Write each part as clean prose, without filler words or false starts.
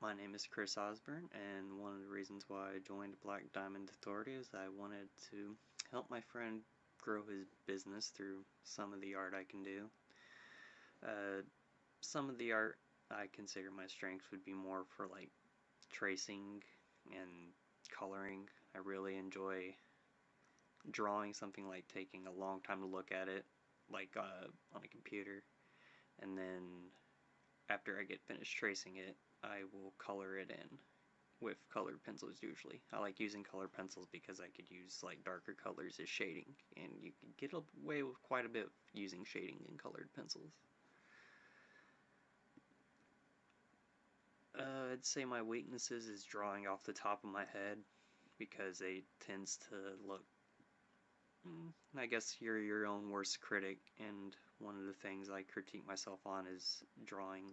My name is Chris Osborne, and one of the reasons why I joined Black Diamond Authority is I wanted to help my friend grow his business through some of the art I can do. Some of the art I consider my strengths would be more for like tracing and coloring. I really enjoy drawing something, like taking a long time to look at it, like on a computer, and then after I get finished tracing it, I will color it in with colored pencils usually. I like using colored pencils because I could use like darker colors as shading, and you can get away with quite a bit using shading in colored pencils. I'd say my weaknesses is drawing off the top of my head because it tends to look, I guess you're your own worst critic, and one of the things I critique myself on is drawing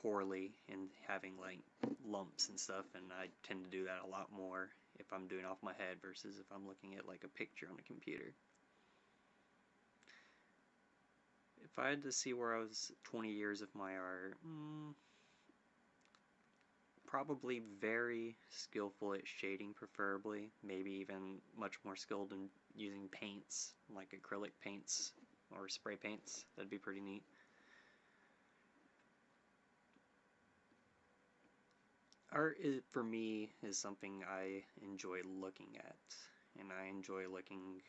poorly and having like lumps and stuff, and I tend to do that a lot more if I'm doing off my head versus if I'm looking at like a picture on a computer. If I had to see where I was 20 years of my art, probably very skillful at shading, preferably, maybe even much more skilled in using paints like acrylic paints or spray paints. That'd be pretty neat. Art for me is something I enjoy looking at, and I enjoy looking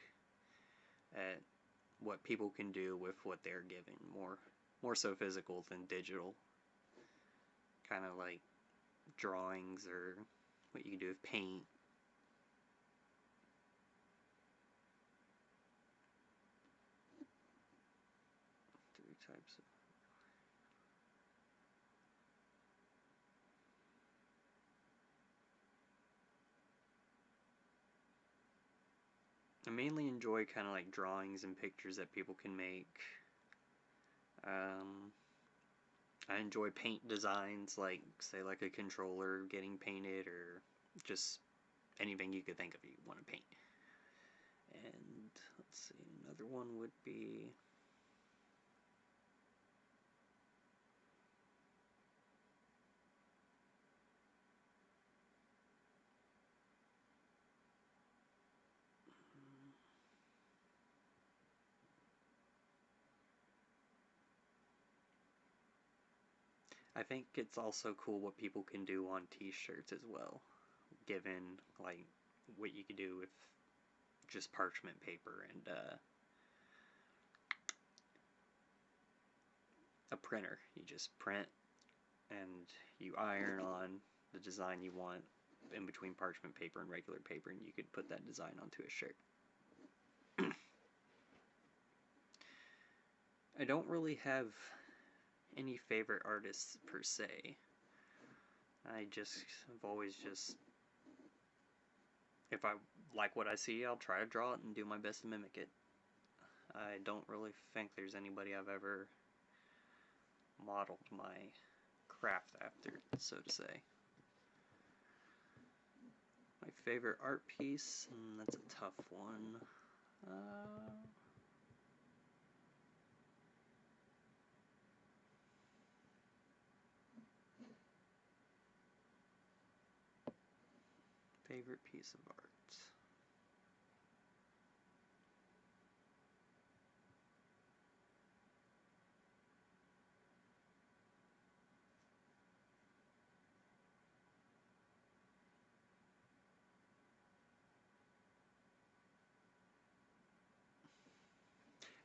at what people can do with what they're given, more so physical than digital. Kind of like drawings or what you can do with paint. Three types of I mainly enjoy kind of like drawings and pictures that people can make. I enjoy paint designs, like say like a controller getting painted, or just anything you could think of you want to paint. And let's see, another one would be I think it's also cool what people can do on t-shirts as well, given like what you could do with just parchment paper and a printer. You just print and you iron on the design you want in between parchment paper and regular paper, and you could put that design onto a shirt. I don't really have any favorite artists per se. I've always just, if I like what I see, I'll try to draw it and do my best to mimic it. I don't really think there's anybody I've ever modeled my craft after, so to say. My favorite art piece, that's a tough one. Favorite piece of art.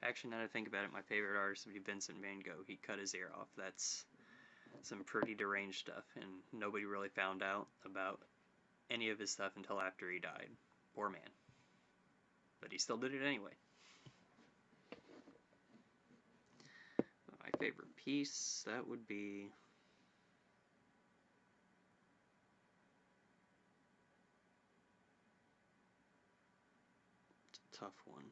Actually, now that I think about it, my favorite artist would be Vincent Van Gogh. He cut his ear off. That's some pretty deranged stuff, and nobody really found out about any of his stuff until after he died. Poor man. But he still did it anyway. My favorite piece, that would be... It's a tough one.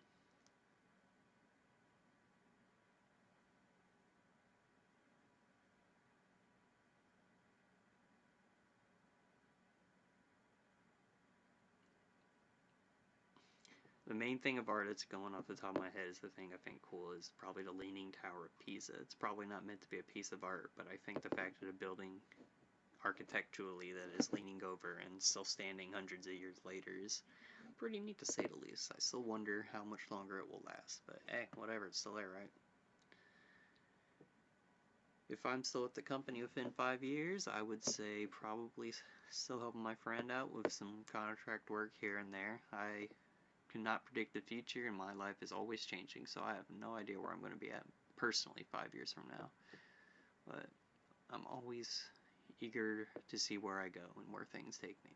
The main thing of art that's going off the top of my head is the thing I think cool is probably the Leaning Tower of Pisa. It's probably not meant to be a piece of art, but I think the fact that a building architecturally that is leaning over and still standing hundreds of years later is pretty neat to say the least. I still wonder how much longer it will last, but hey, whatever, it's still there, right? If I'm still at the company within 5 years, I would say probably still helping my friend out with some contract work here and there. I cannot predict the future, and my life is always changing, so I have no idea where I'm going to be at personally 5 years from now. But I'm always eager to see where I go and where things take me.